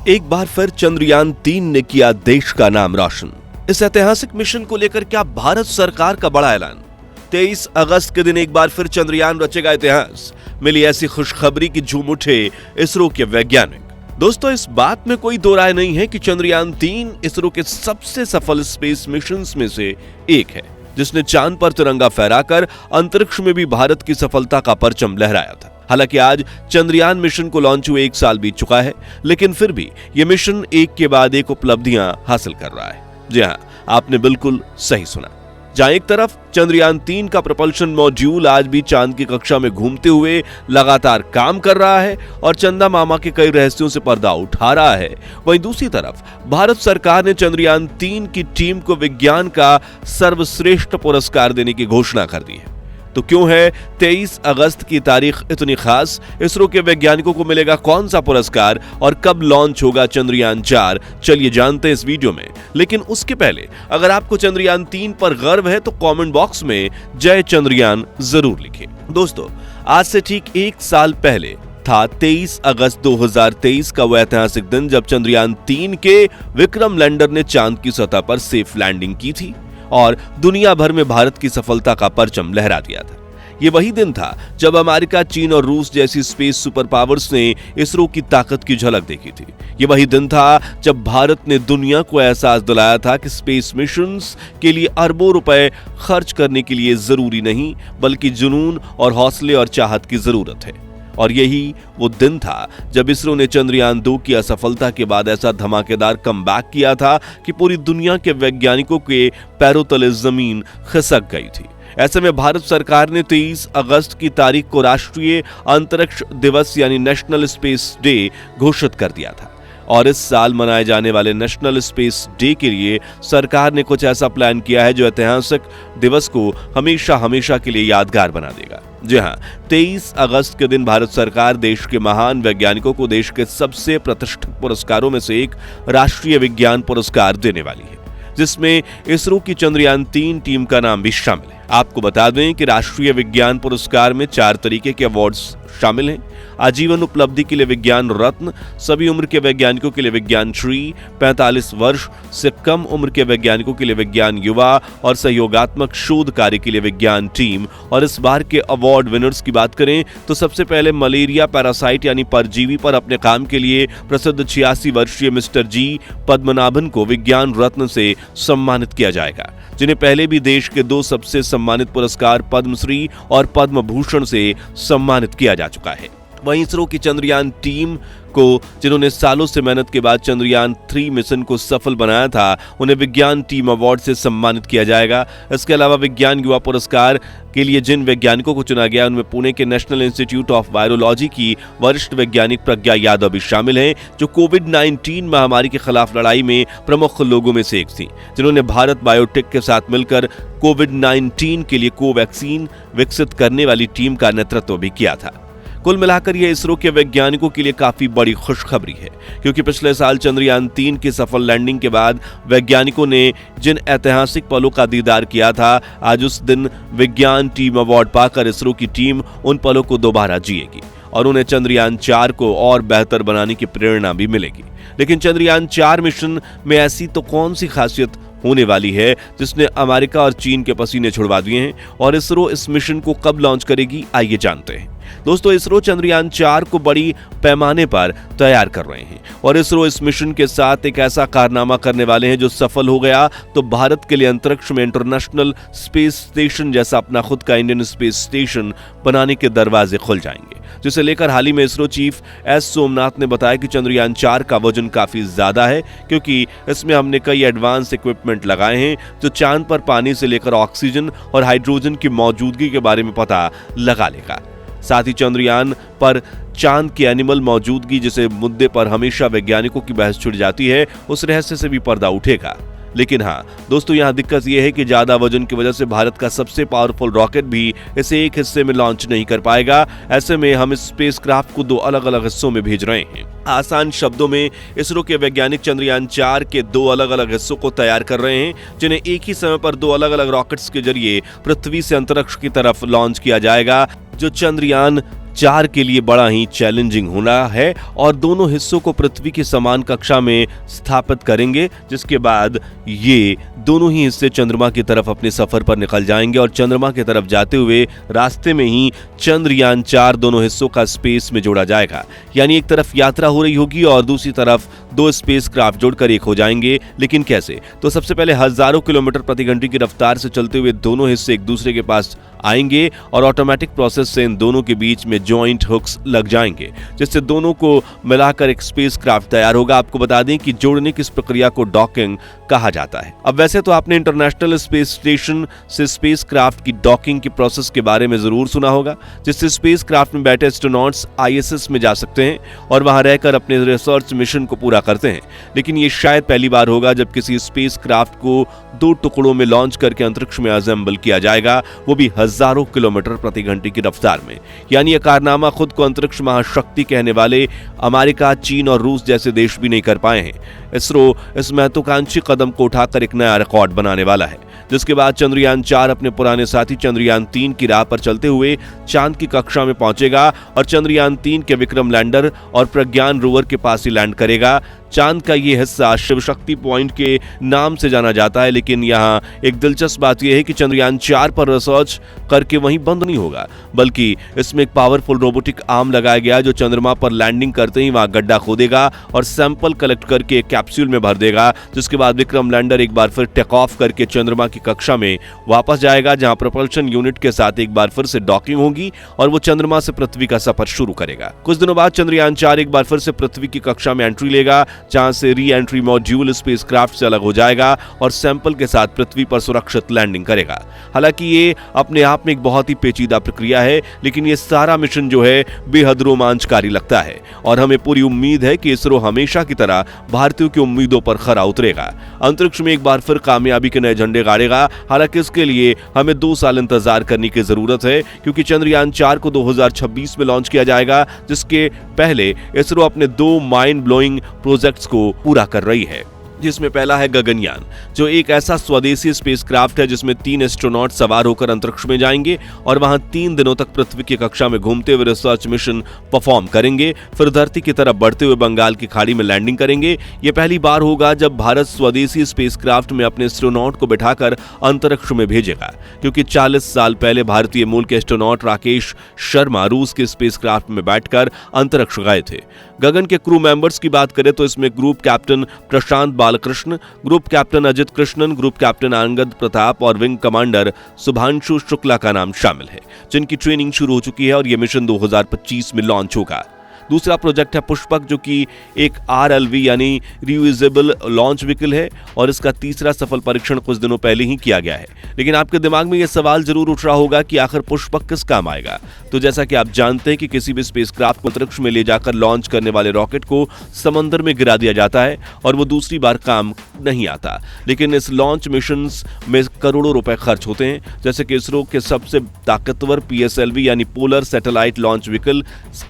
एक बार फिर चंद्रयान-3 ने किया देश का नाम रोशन। इस ऐतिहासिक मिशन को लेकर क्या भारत सरकार का बड़ा ऐलान। 23 अगस्त के दिन एक बार फिर चंद्रयान रचेगा इतिहास। मिली ऐसी खुशखबरी की झूम उठे इसरो के वैज्ञानिक। दोस्तों, इस बात में कोई दो राय नहीं है कि चंद्रयान-3 इसरो के सबसे सफल स्पेस मिशंस में से एक है, जिसने चांद पर तिरंगा फहराकर अंतरिक्ष में भी भारत की सफलता का परचम लहराया था। हालांकि आज चंद्रयान मिशन को लॉन्च हुए 1 साल बीत चुका है, लेकिन फिर भी यह मिशन एक के बाद एक उपलब्धियां हासिल कर रहा है। जी हां, आपने बिल्कुल सही सुना। जहां एक तरफ चंद्रयान-3 का प्रपल्शन मॉड्यूल आज भी चांद की कक्षा में घूमते हुए लगातार काम कर रहा है और चंदा मामा के कई रहस्यों से पर्दा उठा रहा है, वहीं दूसरी तरफ भारत सरकार ने चंद्रयान-3 की टीम को विज्ञान का सर्वश्रेष्ठ पुरस्कार देने की घोषणा कर दी है। तो क्यों है 23 अगस्त की तारीख इतनी खास? इसरो के वैज्ञानिकों को मिलेगा कौन सा पुरस्कार और कब लॉन्च होगा चंद्रयान-4? चलिए जानते हैं इस वीडियो में। लेकिन उसके पहले अगर आपको चंद्रयान-3 पर गर्व है तो कमेंट बॉक्स में जय चंद्रयान जरूर लिखें। दोस्तों, आज से ठीक 1 साल पहले था 23 अगस्त 2023 का वो ऐतिहासिक दिन जब चंद्रयान-3 के विक्रम लैंडर ने चांद की सतह पर सेफ लैंडिंग की थी और दुनिया भर में भारत की सफलता का परचम लहरा दिया था। ये वही दिन था जब अमेरिका, चीन और रूस जैसी स्पेस सुपर पावर्स ने इसरो की ताकत की झलक देखी थी। ये वही दिन था जब भारत ने दुनिया को एहसास दिलाया था कि स्पेस मिशंस के लिए अरबों रुपए खर्च करने के लिए जरूरी नहीं, बल्कि जुनून और हौसले और चाहत की जरूरत है। और यही वो दिन था जब इसरो ने चंद्रयान-2 की असफलता के बाद ऐसा धमाकेदार कमबैक किया था कि पूरी दुनिया के वैज्ञानिकों के पैरों तले जमीन खिसक गई थी। ऐसे में भारत सरकार ने 23 अगस्त की तारीख को राष्ट्रीय अंतरिक्ष दिवस यानी नेशनल स्पेस डे घोषित कर दिया था। और इस साल मनाए जाने वाले नेशनल स्पेस डे के लिए सरकार ने कुछ ऐसा प्लान किया है जो ऐतिहासिक दिवस को हमेशा हमेशा के लिए यादगार बना देगा। जी हां, 23 अगस्त के दिन भारत सरकार देश के महान वैज्ञानिकों को देश के सबसे प्रतिष्ठित पुरस्कारों में से एक राष्ट्रीय विज्ञान पुरस्कार देने वाली है, जिसमें इसरो की चंद्रयान-3 टीम का नाम भी शामिल है। आपको बता दें कि राष्ट्रीय विज्ञान पुरस्कार में 4 तरीके के अवार्ड्स शामिल हैं। आजीवन उपलब्धि के लिए विज्ञान रत्न, सभी उम्र के वैज्ञानिकों के लिए विज्ञान श्री, 45 वर्ष से कम उम्र के वैज्ञानिकों के लिए विज्ञान युवा और सहयोगात्मक शोध कार्य के लिए विज्ञान टीम। और इस बार के अवार्ड विनर्स की बात करें तो सबसे पहले मलेरिया पैरासाइट यानी परजीवी पर अपने काम के लिए प्रसिद्ध 86 वर्षीय मिस्टर जी पद्मनाभन को विज्ञान रत्न से सम्मानित किया जाएगा, जिन्हें पहले भी देश के 2 सबसे सम्मानित पुरस्कार पद्मश्री और पद्म भूषण से सम्मानित किया जा चुका है। वहीं इसरो की चंद्रयान टीम को, जिन्होंने सालों से मेहनत के बाद चंद्रयान-3 मिशन को सफल बनाया था, उन्हें विज्ञान टीम अवार्ड से सम्मानित किया जाएगा। इसके अलावा विज्ञान युवा पुरस्कार के लिए जिन वैज्ञानिकों को चुना गया उनमें पुणे के नेशनल इंस्टीट्यूट ऑफ वायरोलॉजी की वरिष्ठ वैज्ञानिक प्रज्ञा यादव भी शामिल हैं, जो कोविड-19 महामारी के खिलाफ लड़ाई में प्रमुख लोगों में से एक थी, जिन्होंने भारत बायोटेक के साथ मिलकर कोविड-19 के लिए कोवैक्सीन विकसित करने वाली टीम का नेतृत्व भी किया था। कुल मिलाकर यह इसरो के वैज्ञानिकों के लिए काफी बड़ी खुशखबरी है, क्योंकि पिछले साल चंद्रयान-3 की सफल लैंडिंग के बाद वैज्ञानिकों ने जिन ऐतिहासिक पलों का दीदार किया था, आज उस दिन विज्ञान टीम अवार्ड पाकर इसरो की टीम उन पलों को दोबारा जिएगी और उन्हें चंद्रयान-4 को और बेहतर बनाने की प्रेरणा भी मिलेगी। लेकिन चंद्रयान-4 मिशन में ऐसी तो कौन सी खासियत होने वाली है जिसने अमेरिका और चीन के पसीने छुड़वा दिए हैं, और इसरो इस मिशन को कब लॉन्च करेगी, आइए जानते हैं। दोस्तों, इसरो चंद्रयान-4 को बड़ी पैमाने पर तैयार कर रहे हैं और इसरो इस मिशन के साथ एक ऐसा कारनामा करने वाले हैं जो सफल हो गया तो भारत के लिए अंतरिक्ष में इंटरनेशनल स्पेस स्टेशन जैसा अपना खुद का इंडियन स्पेस स्टेशन बनाने के दरवाजे खुल जाएंगे, जिसे लेकर हाल ही में इसरो चीफ एस सोमनाथ ने बताया कि चंद्रयान-4 का वजन काफी ज्यादा है, क्योंकि इसमें हमने कई एडवांस इक्विपमेंट लगाए हैं जो चांद पर पानी से लेकर ऑक्सीजन और हाइड्रोजन की मौजूदगी के बारे में पता लगा लेगा। साथ ही चंद्रयान पर चांद की एनिमल मौजूदगी जैसे मुद्दे पर हमेशा वैज्ञानिकों की बहस छिड़ जाती है, उस रहस्य से भी पर्दा उठेगा। लेकिन हाँ दोस्तों, यहाँ दिक्कत यह है कि ज्यादा वजन की वजह से भारत का सबसे पावरफुल रॉकेट भी इसे एक हिस्से में लॉन्च नहीं कर पाएगा। ऐसे में हम इस स्पेसक्राफ्ट को 2 अलग अलग हिस्सों में भेज रहे हैं। आसान शब्दों में इसरो के वैज्ञानिक चंद्रयान-4 के 2 अलग अलग हिस्सों को तैयार कर रहे हैं, जिन्हें एक ही समय पर 2 अलग अलग रॉकेट्स के जरिए पृथ्वी से अंतरिक्ष की तरफ लॉन्च किया जाएगा। जो चंद्रयान 4 के लिए बड़ा ही चैलेंजिंग होना है और दोनों हिस्सों को पृथ्वी की समान कक्षा में स्थापित करेंगे, जिसके बाद ये दोनों ही हिस्से चंद्रमा की तरफ अपने सफर पर निकल जाएंगे और चंद्रमा की तरफ जाते हुए रास्ते में ही चंद्रयान 4 दोनों हिस्सों का स्पेस में जोड़ा जाएगा। यानी एक तरफ यात्रा हो रही होगी और दूसरी तरफ 2 स्पेसक्राफ्ट जोड़कर एक हो जाएंगे। लेकिन कैसे? तो सबसे पहले हजारों किलोमीटर प्रति घंटे की रफ्तार से चलते हुए दोनों हिस्से एक दूसरे के पास आएंगे और ऑटोमेटिक प्रोसेस से इन दोनों के बीच में जॉइंट हुक्स लग जाएंगे, जिससे दोनों को मिलाकर एक स्पेसक्राफ्ट तैयार होगा। आपको बता दें कि जोड़ने की इस प्रक्रिया को डॉकिंग कहा जाता है। अब वैसे तो आपने इंटरनेशनल स्पेस स्टेशन से स्पेसक्राफ्ट की डॉकिंग की प्रोसेस के बारे में जरूर सुना होगा, जिससे स्पेसक्राफ्ट में बैठे एस्ट्रोनॉट्स ISS में जा सकते हैं और वहां रहकर अपने रिसर्च मिशन को पूरा करते हैं। लेकिन ये शायद पहली बार होगा जब किसी स्पेसक्राफ्ट को 2 टुकड़ों में लॉन्च करके अंतरिक्ष में असेंबल किया जाएगा, वो भी हजारों किलोमीटर प्रति घंटे की रफ्तार में। यानी यह कारनामा खुद को अंतरिक्ष महाशक्ति कहने वाले अमेरिका, चीन और रूस जैसे देश भी नहीं कर पाए हैं। इसरो इस महत्वाकांक्षी कदम को उठाकर एक नया रिकॉर्ड बनाने वाला है, जिसके बाद चंद्रयान 4 अपने पुराने साथी चंद्रयान 3 की राह पर चलते हुए चांद की कक्षा में पहुंचेगा और चंद्रयान 3 के विक्रम लैंडर और प्रज्ञान रोवर के पास ही लैंड करेगा। चांद का ये हिस्सा शिव शक्ति पॉइंट के नाम से जाना जाता है, लेकिन यहाँ एक दिलचस्प बात यह है कि चंद्रयान 4 पर रिसर्च करके वहीं बंद नहीं होगा, बल्कि इसमें एक पावरफुल रोबोटिक आर्म लगाया गया जो चंद्रमा पर लैंडिंग करते ही वहां गड्ढा खोदेगा और सैंपल कलेक्ट करके एक कैप्सूल में भर देगा, जिसके बाद विक्रम लैंडर एक बार फिर टेक ऑफ करके चंद्रमा की कक्षा में वापस जाएगा, जहां प्रोपल्शन यूनिट के साथ एक बार फिर से डॉकिंग होगी और वो चंद्रमा से पृथ्वी का सफर शुरू करेगा। कुछ दिनों बाद चंद्रयान 4 एक बार फिर से पृथ्वी की कक्षा में एंट्री लेगा, जहां से री एंट्री मॉड्यूल स्पेसक्राफ्ट से अलग हो जाएगा और सैंपल के साथ पृथ्वी पर सुरक्षित लैंडिंग करेगा। हालांकि ये अपने आप में एक बहुत ही पेचीदा प्रक्रिया है, लेकिन ये सारा मिशन जो है बेहद रोमांचकारी लगता है और हमें पूरी उम्मीद है कि इसरो हमेशा की तरह भारतीयों की उम्मीदों पर खरा उतरेगा, अंतरिक्ष में एक बार फिर कामयाबी के नए झंडे गाड़ेगा। हालांकि इसके लिए हमें 2 साल इंतजार करने की जरूरत है, क्योंकि चंद्रयान 4 को 2026 में लॉन्च किया जाएगा, जिसके पहले इसरो अपने 2 माइंड ब्लोइंग प्रोजेक्ट्स को पूरा कर रही है, जिसमें पहला है गगनयान, जो एक ऐसा स्वदेशी स्पेसक्राफ्ट है जिसमें 3 एस्ट्रोनॉट सवार होकर अंतरिक्ष में जाएंगे और वहां 3 दिनों तक पृथ्वी की कक्षा में घूमते हुए रिसर्च मिशन परफॉर्म करेंगे, फिर धरती की तरफ बढ़ते हुए बंगाल की खाड़ी में लैंडिंग करेंगे। यह पहली बार होगा जब भारत स्वदेशी स्पेसक्राफ्ट में अपने एस्ट्रोनॉट को बिठाकर अंतरिक्ष में भेजेगा, क्योंकि 40 साल पहले भारतीय मूल के एस्ट्रोनॉट राकेश शर्मा रूस के स्पेसक्राफ्ट में बैठकर अंतरिक्ष गए थे। गगन के क्रू मेंबर्स की बात करें तो इसमें group captain Prashant Balakrishna, group captain Ajit Krishnan, group captain Angad Pratap और विंग कमांडर शुभांशु शुक्ला का नाम शामिल है, जिनकी ट्रेनिंग शुरू हो चुकी है और यह मिशन 2025 में लॉन्च होगा। दूसरा प्रोजेक्ट है पुष्पक, जो कि एक RLV यानी रियूजेबल लॉन्च व्हीकल है और इसका तीसरा सफल परीक्षण कुछ दिनों पहले ही किया गया है। लेकिन आपके दिमाग में यह सवाल जरूर उठ रहा होगा कि आखिर पुष्पक किस काम आएगा। तो जैसा कि आप जानते हैं कि किसी भी स्पेसक्राफ्ट को अंतरिक्ष में ले जाकर लॉन्च करने वाले रॉकेट को समंदर में गिरा दिया जाता है और वो दूसरी बार काम नहीं आता, लेकिन इस लॉन्च मिशन में करोड़ों रुपए खर्च होते हैं। जैसे कि इसरो के सबसे ताकतवर PSLV यानी पोलर सैटेलाइट लॉन्च व्हीकल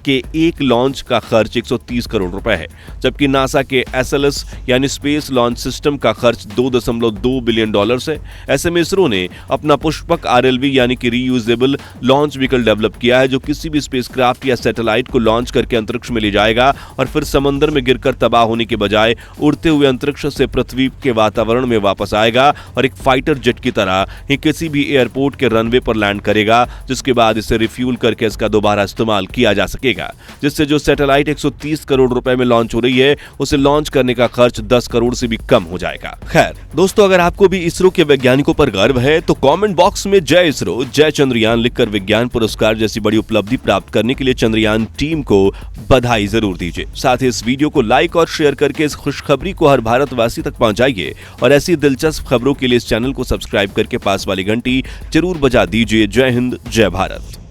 के एक लॉन्च का खर्च 130 करोड़ रुपए है, जबकि नासा के SLS यानी स्पेस लॉन्च सिस्टम का खर्च $2.2 बिलियन है। ऐसे में इसरो ने अपना पुष्पक RLV यानी कि रीयूजेबल लॉन्च व्हीकल डेवलप किया है, जो किसी भी स्पेसक्राफ्ट या सैटेलाइट को लॉन्च करके अंतरिक्ष में ले जाएगा और फिर समंदर में गिरकर तबाह होने के बजाय उड़ते हुए अंतरिक्ष से पृथ्वी के वातावरण में वापस आएगा और एक फाइटर जेट की तरह ही किसी भी एयरपोर्ट के रनवे पर लैंड करेगा, जिसके बाद इसे रिफ्यूल करके इसका दोबारा इस्तेमाल किया जा सकेगा, जिससे जो सैटेलाइट 130 करोड़ रुपए में लॉन्च हो रही है उसे लॉन्च करने का खर्च 10 करोड़ से भी कम हो जाएगा। खैर दोस्तों, अगर आपको भी इसरो के वैज्ञानिकों पर गर्व है तो कमेंट बॉक्स में जय इसरो, जय चंद्रयान लिखकर विज्ञान पुरस्कार जैसी बड़ी उपलब्धि प्राप्त करने के लिए चंद्रयान टीम को बधाई जरूर दीजिए। साथ ही इस वीडियो को लाइक और शेयर करके इस खुशखबरी को हर भारतवासी तक पहुंचाइए और ऐसी दिलचस्प खबरों के लिए इस चैनल को सब्सक्राइब करके पास वाली घंटी जरूर बजा दीजिए। जय हिंद, जय भारत।